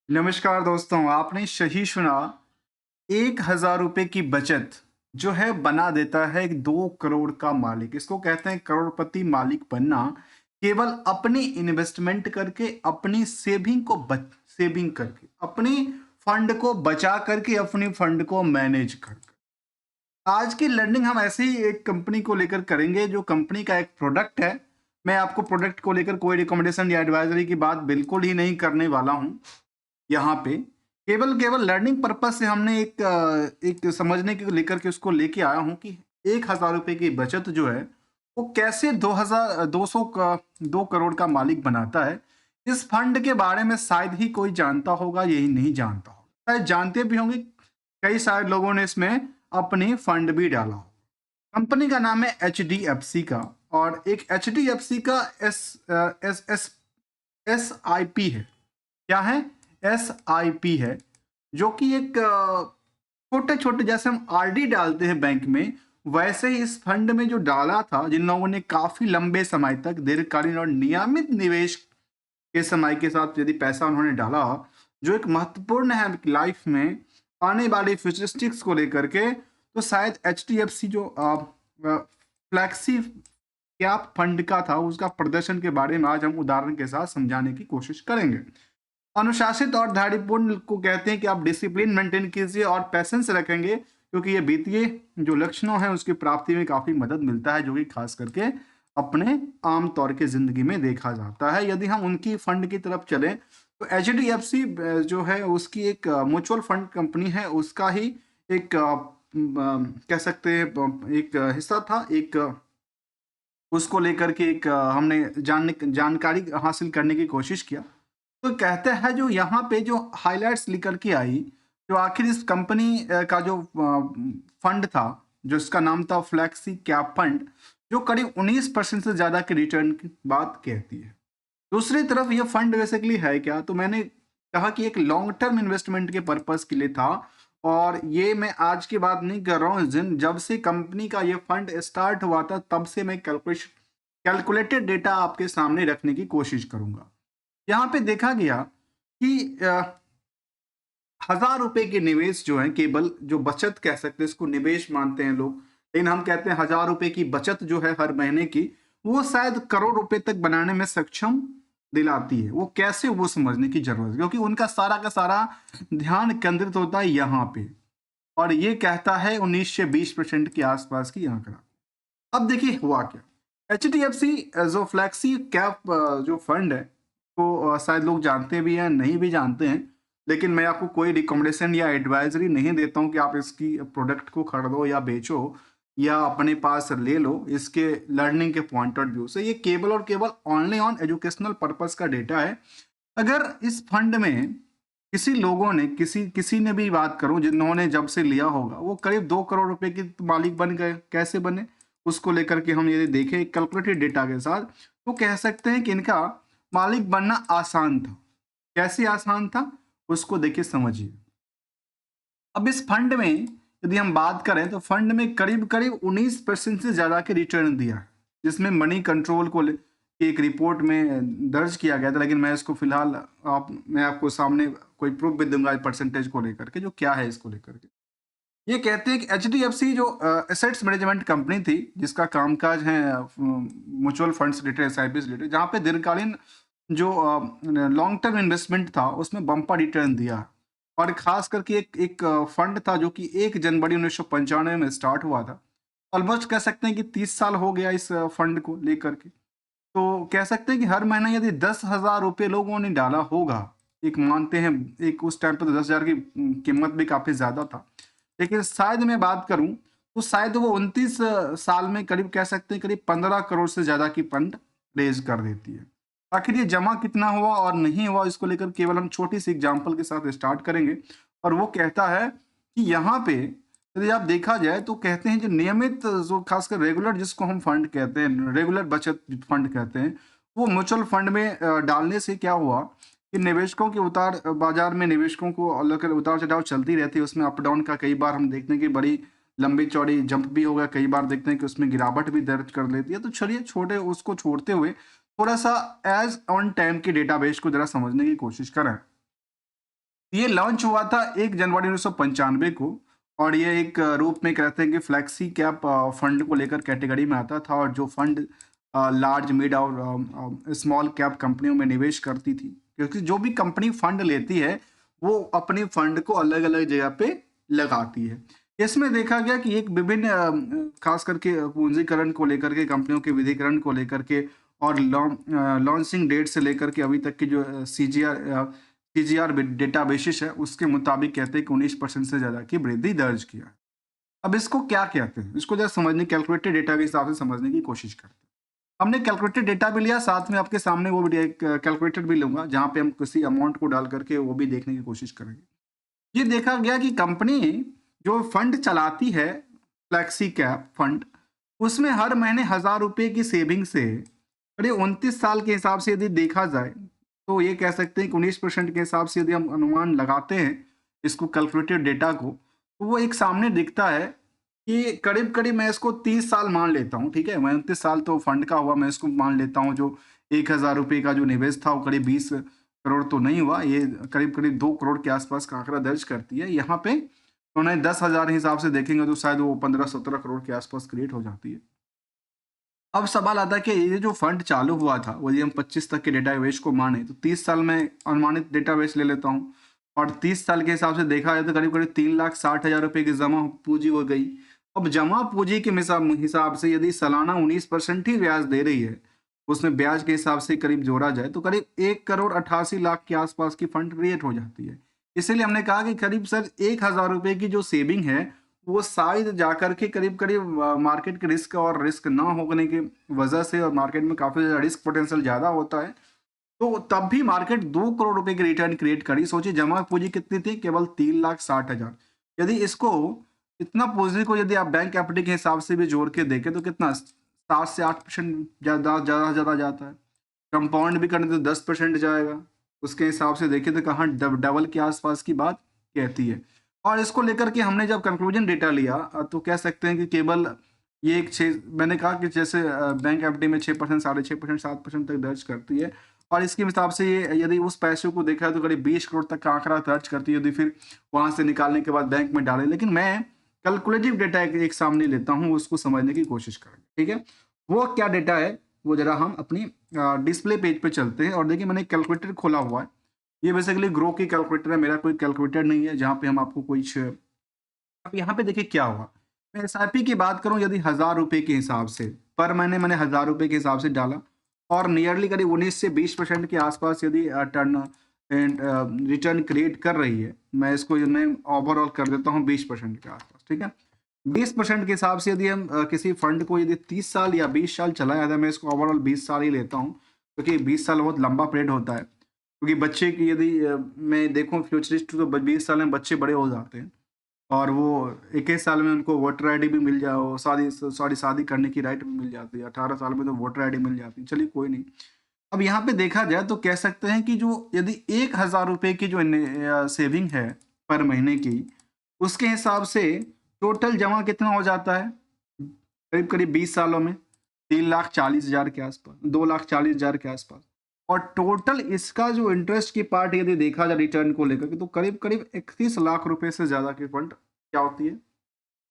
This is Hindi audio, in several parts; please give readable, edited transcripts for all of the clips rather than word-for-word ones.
नमस्कार दोस्तों, आपने सही सुना। 1,000 रुपए की बचत जो है बना देता है एक 2 करोड़ का मालिक। इसको कहते हैं करोड़पति मालिक बनना। केवल अपनी इन्वेस्टमेंट करके, अपनी सेविंग करके, अपनी फंड को बचा करके, अपनी फंड को मैनेज कर। आज की लर्निंग हम ऐसे ही एक कंपनी को लेकर करेंगे, जो कंपनी का एक प्रोडक्ट है। मैं आपको प्रोडक्ट को लेकर कोई रिकमेंडेशन या एडवाइजरी की बात बिल्कुल ही नहीं करने वाला हूं यहाँ पे। केवल केवल लर्निंग पर्पस से हमने एक समझने के लेकर के उसको लेके आया हूँ कि 1,000 रुपए की बचत जो है वो कैसे 2 करोड़ का मालिक बनाता है। इस फंड के बारे में शायद ही कोई जानता होगा, यही नहीं जानता होगा, शायद जानते भी होंगे। कई सारे लोगों ने इसमें अपनी फंड भी डाला हो। कंपनी का नाम है HDFC का, और एक HDFC का S S S S I P है। क्या है? SIP है, जो कि एक छोटे छोटे, जैसे हम RD डालते हैं बैंक में, वैसे ही इस फंड में जो डाला था, जिन लोगों ने काफी लंबे समय तक दीर्घकालीन और नियमित निवेश के समय के साथ यदि पैसा उन्होंने डाला, जो एक महत्वपूर्ण है लाइफ में आने वाली फ्यूचरिस्टिक्स को लेकर के, तो शायद HDFC जो फ्लैक्सी कैप फंड का था, उसका प्रदर्शन के बारे में आज हम उदाहरण के साथ समझाने की कोशिश करेंगे। अनुशासित और धैर्यपूर्ण को कहते हैं कि आप डिसिप्लिन मेंटेन कीजिए और पैसेंस रखेंगे, क्योंकि ये वित्तीय जो लक्षणों हैं उसकी प्राप्ति में काफी मदद मिलता है, जो कि खास करके अपने आम तौर की जिंदगी में देखा जाता है। यदि हम उनकी फंड की तरफ चलें, तो HDFC जो है उसकी एक म्यूचुअल फंड कंपनी है, उसका ही एक कह सकते हैं एक हिस्सा था। एक उसको लेकर के एक हमने जानकारी हासिल करने की कोशिश किया। तो कहते हैं जो यहाँ पे जो हाइलाइट्स निकल के आई, जो आखिर इस कंपनी का जो फंड था, जो इसका नाम था फ्लैक्सी कैप फंड, जो करीब 19% से ज्यादा के रिटर्न की बात कहती है। दूसरी तरफ ये फंड बेसिकली है क्या, तो मैंने कहा कि एक लॉन्ग टर्म इन्वेस्टमेंट के पर्पस के लिए था। और ये मैं आज की बात नहीं कर रहा हूँ, जब से कंपनी का ये फंड स्टार्ट हुआ था, तब से मैं कैलकुलेटेड डेटा आपके सामने रखने की कोशिश करूंगा। यहाँ पे देखा गया कि 1,000 रुपए के निवेश जो है, केवल जो बचत कह सकते हैं, इसको निवेश मानते हैं लोग, लेकिन हम कहते हैं 1,000 रुपए की बचत जो है हर महीने की, वो शायद करोड़ रुपए तक बनाने में सक्षम दिलाती है। वो कैसे, वो समझने की जरूरत है, क्योंकि उनका सारा का सारा ध्यान केंद्रित होता है यहाँ पे। और ये कहता है 19 से 20% के आसपास की आंकड़ा। अब देखिए हुआ क्या। HDFC जो फ्लैक्सी कैप जो फंड है, तो शायद लोग जानते भी हैं, नहीं भी जानते हैं, लेकिन मैं आपको कोई रिकमेंडेशन या एडवाइजरी नहीं देता हूं कि आप इसकी प्रोडक्ट को खरीदो या बेचो या अपने पास ले लो। इसके लर्निंग के पॉइंट ऑफ व्यू से ये केवल और केवल ओनली ऑन एजुकेशनल पर्पस का डेटा है। अगर इस फंड में किसी लोगों ने, किसी किसी ने भी बात करूं, जिन्होंने जब से लिया होगा, वो करीब 2 करोड़ रुपए के मालिक बन गए। कैसे बने, उसको लेकर के हम यदि देखें कैलकुलेटेड डेटा के साथ, तो कह सकते हैं कि इनका मालिक बनना आसान था। कैसे आसान था, उसको देखिए, समझिए। अब इस फंड में यदि हम बात करें, तो फंड में करीब करीब 19% से ज्यादा के रिटर्न दिया है, जिसमें मनी कंट्रोल को एक रिपोर्ट में दर्ज किया गया था। लेकिन मैं इसको फिलहाल मैं आपको सामने कोई प्रूफ भी दूंगा परसेंटेज को लेकर के, जो क्या है इसको लेकर के। ये कहते हैं कि HDFC जो एसेट्स मैनेजमेंट कंपनी थी, जिसका कामकाज है mutual funds related, SIP related, जहाँ पे दीर्घकालीन जो लॉन्ग टर्म इन्वेस्टमेंट था, उसमें बम्पर रिटर्न दिया। और खास करके एक एक फंड था जो कि 1 जनवरी 1995 में स्टार्ट हुआ था। ऑलमोस्ट कह सकते हैं कि 30 साल हो गया इस फंड को लेकर के। तो कह सकते हैं कि हर महीना यदि 10,000 रुपये लोगों ने डाला होगा, एक मानते हैं, एक उस टाइम पर तो 10,000 की कीमत भी काफी ज्यादा था, लेकिन शायद मैं बात करूं, तो शायद वो 29 साल में करीब कह सकते हैं करीब 15 करोड़ से ज्यादा की फंड रेज कर देती है। आखिर ये जमा कितना हुआ और नहीं हुआ, इसको लेकर केवल हम छोटी सी एग्जांपल के साथ स्टार्ट करेंगे। और वो कहता है कि यहाँ पे यदि आप देखा जाए, तो कहते हैं जो नियमित, जो खासकर रेगुलर, जिसको हम फंड कहते हैं, रेगुलर बचत फंड कहते हैं, वो म्यूचुअल फंड में डालने से क्या हुआ कि निवेशकों के उतार, बाजार में निवेशकों को अलग उतार चढ़ाव चलती रहती है, उसमें अप डाउन का कई बार हम देखते हैं कि बड़ी लंबी चौड़ी जंप भी होगा, कई बार देखते हैं कि उसमें गिरावट भी दर्ज कर लेती है। तो चलिए, छोटे उसको छोड़ते हुए थोड़ा सा एज ऑन टाइम के डेटाबेस को जरा समझने की कोशिश करें। ये लॉन्च हुआ था 1 जनवरी 1995 को, और ये एक रूप में कहते हैं कि फ्लेक्सी कैप फंड को लेकर कैटेगरी में आता था, और जो फंड लार्ज मिड और स्मॉल कैप कंपनियों में निवेश करती थी, क्योंकि जो भी कंपनी फंड लेती है वो अपनी फंड को अलग अलग जगह पे लगाती है। इसमें देखा गया कि एक विभिन्न खास करके पूंजीकरण को लेकर के, कंपनियों के विधिकरण को लेकर के, और लॉन्चिंग डेट से लेकर के अभी तक की जो सीजीआर डेटा बेसिस है उसके मुताबिक कहते हैं कि 19% से ज़्यादा की वृद्धि दर्ज किया है। अब इसको क्या कहते हैं, इसको जरा समझने, कैलकुलेटेड डेटा के हिसाब से समझने की कोशिश करते हैं। हमने कैलकुलेटेड डेटा भी लिया, साथ में आपके सामने वो भी कैलकुलेटेड भी लूंगा, जहां पे हम किसी अमाउंट को डाल करके वो भी देखने की कोशिश करेंगे। ये देखा गया कि कंपनी जो फंड चलाती है, फ्लैक्सी कैप फंड, उसमें हर महीने 1,000 रुपए की सेविंग से करीब 29 साल के हिसाब से यदि देखा जाए तो ये कह सकते हैं कि 19% के हिसाब से यदि हम अनुमान लगाते हैं इसको, कैलकुलेटेड डेटा को, तो वो एक सामने दिखता है कि करीब करीब मैं इसको 30 साल मान लेता हूँ, ठीक है, मैं 29 साल तो फंड का हुआ, मैं इसको मान लेता हूँ जो 1,000 रुपये का जो निवेश था वो करीब 20 करोड़ तो नहीं हुआ, ये करीब करीब 2 करोड़ के आसपास का आंकड़ा दर्ज करती है। यहाँ पे उन्हें 10,000 हिसाब से देखेंगे तो शायद वो 15-17 करोड़ के आसपास क्रिएट हो जाती है। अब सवाल आता है कि ये जो फंड चालू हुआ था वो, यदि हम 25 तक के डेटाबेस को माने तो 30 साल में अनुमानित डेटाबेस ले लेता हूँ, और 30 साल के हिसाब से देखा जाए तो करीब करीब 3,60,000 रुपये की जमा पूंजी हो गई। अब जमा पूंजी के हिसाब से यदि सालाना 19% ही ब्याज दे रही है, उसमें ब्याज के हिसाब से करीब जोड़ा जाए तो करीब 1,88,00,000 के आसपास की फंड क्रिएट हो जाती है। इसीलिए हमने कहा कि करीब सर 1,000 रुपये की जो सेविंग है वो शायद जाकर के करीब करीब मार्केट के रिस्क और रिस्क ना होने की वजह से, और मार्केट में काफ़ी ज़्यादा रिस्क पोटेंशियल ज़्यादा होता है, तो तब भी मार्केट 2 करोड़ रुपए की रिटर्न क्रिएट करी। सोचिए जमा पूंजी कितनी थी, केवल 3,60,000। यदि इसको, इतना पूंजी को यदि आप बैंक एफडी के हिसाब से भी जोड़ के देखें तो कितना 7 से 8% ज़्यादा ज़्यादा ज़्यादा जाता है। कंपाउंड भी करने तो 10% जाएगा। उसके हिसाब से देखें तो कहाँ डबल के आसपास की बात कहती है। और इसको लेकर के हमने जब कंक्लूजन डेटा लिया तो कह सकते हैं कि केवल ये एक छः, मैंने कहा कि जैसे बैंक एफडी में 6%, 6.5%, 7% तक दर्ज करती है, और इसके हिसाब से ये यदि उस पैसे को देखा है तो करीब 20 करोड़ तक का आंकड़ा दर्ज करती है, यदि फिर वहाँ से निकालने के बाद बैंक में डालें। लेकिन मैं कैलकुलेटिव डेटा एक सामने लेता हूँ, उसको समझने की कोशिश करेंगे, ठीक है। वो क्या डेटा है वो जरा हम अपनी डिस्प्ले पेज पे चलते हैं, और देखिए मैंने कैलकुलेटर खोला हुआ है। ये बेसिकली ग्रो की कैलकुलेटर है, मेरा कोई कैलकुलेटर नहीं है जहाँ पे हम आपको कुछ, अब यहाँ पे देखिए क्या हुआ। मैं एसआईपी की बात करूँ, यदि 1,000 रुपये के हिसाब से पर महीने मैंने 1,000 रुपये के हिसाब से डाला, और नियरली करीब 19 से 20% के आसपास यदि टर्न एंड रिटर्न क्रिएट कर रही है, मैं इसको मैं ओवरऑल कर देता हूँ 20% के आसपास, ठीक है। 20% के हिसाब से यदि हम किसी फंड को यदि 30 साल या 20 साल चलाया था, मैं इसको ओवरऑल 20 साल ही लेता हूँ, क्योंकि 20 साल बहुत लंबा पीरियड होता है। क्योंकि बच्चे की यदि मैं देखूँ फ्यूचरिस्ट, तो 20 साल में बच्चे बड़े हो जाते हैं, और वो 21 साल में उनको वोटर आईडी भी मिल जाओ, शादी करने की राइट भी मिल जाती है, 18 साल में तो वोटर आईडी मिल जाती है। चलिए कोई नहीं। अब यहाँ पे देखा जाए तो कह सकते हैं कि जो यदि 1,000 रुपये की जो सेविंग है पर महीने की, उसके हिसाब से टोटल जमा कितना हो जाता है, करीब करीब 20 सालों में 3,40,000 के आसपास, 2,40,000 के आसपास। और टोटल इसका जो इंटरेस्ट की पार्ट यदि देखा जाए रिटर्न को लेकर के, तो करीब करीब 31 लाख रुपए से ज्यादा की फंड क्या होती है,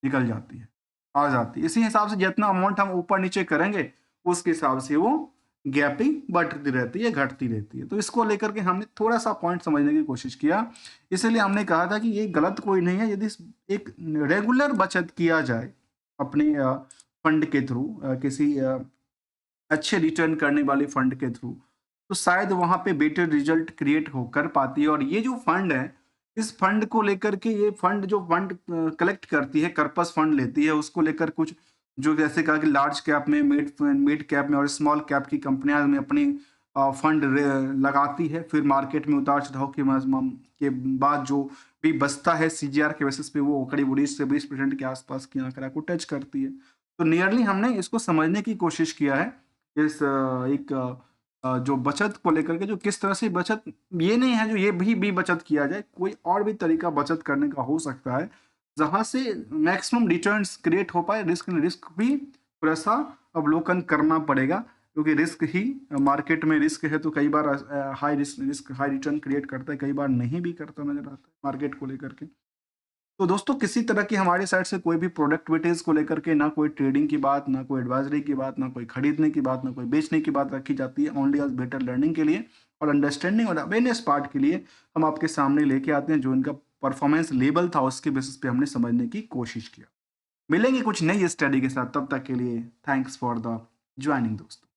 निकल जाती है, आ जाती है। इसी हिसाब से जितना अमाउंट हम ऊपर नीचे करेंगे उसके हिसाब से वो गैपिंग बढ़ती रहती है, घटती रहती है। तो इसको लेकर के हमने थोड़ा सा पॉइंट समझने की कोशिश किया, इसलिए हमने कहा था कि ये गलत कोई नहीं है यदि एक रेगुलर बचत किया जाए अपने फंड के थ्रू, किसी अच्छे रिटर्न करने वाले फंड के थ्रू, तो शायद वहाँ पे बेटर रिजल्ट क्रिएट हो कर पाती है। और ये जो फंड है, इस फंड को लेकर के, ये फंड जो फंड कलेक्ट करती है, कर्पस फंड लेती है, उसको लेकर कुछ जो जैसे कहा कि लार्ज कैप में, मिड कैप में और स्मॉल कैप की कंपनियां में अपनी फंड लगाती है, फिर मार्केट में उतार चढ़ाव के बाद जो भी बचता है सीजीआर के बेसिस पे वो करीब 19 से 20% के आसपास की आंकड़ा को टच करती है। तो नियरली हमने इसको समझने की कोशिश किया है, इस एक जो बचत को लेकर के, जो किस तरह से बचत, ये नहीं है जो ये भी बचत किया जाए, कोई और भी तरीका बचत करने का हो सकता है जहां से मैक्सिमम रिटर्न्स क्रिएट हो पाए। रिस्क भी थोड़ा सा अवलोकन करना पड़ेगा, क्योंकि रिस्क ही मार्केट में रिस्क है, तो कई बार high risk high return create करता है, कई बार नहीं भी करता नजर आता है मार्केट को लेकर के। तो दोस्तों किसी तरह की हमारी साइड से कोई भी प्रोडक्टिविटीज को लेकर के ना कोई ट्रेडिंग की बात, ना कोई एडवाइजरी की बात, ना कोई खरीदने की बात, ना कोई बेचने की बात रखी जाती है। ओनली आज बेटर लर्निंग के लिए और अंडरस्टैंडिंग और अवेयरनेस पार्ट के लिए हम आपके सामने लेके आते हैं। जो इनका परफॉर्मेंस लेवल था उसके बेसिस पे हमने समझने की कोशिश किया। मिलेंगे कुछ नई स्टडी के साथ, तब तक के लिए थैंक्स फॉर द ज्वाइनिंग दोस्तों।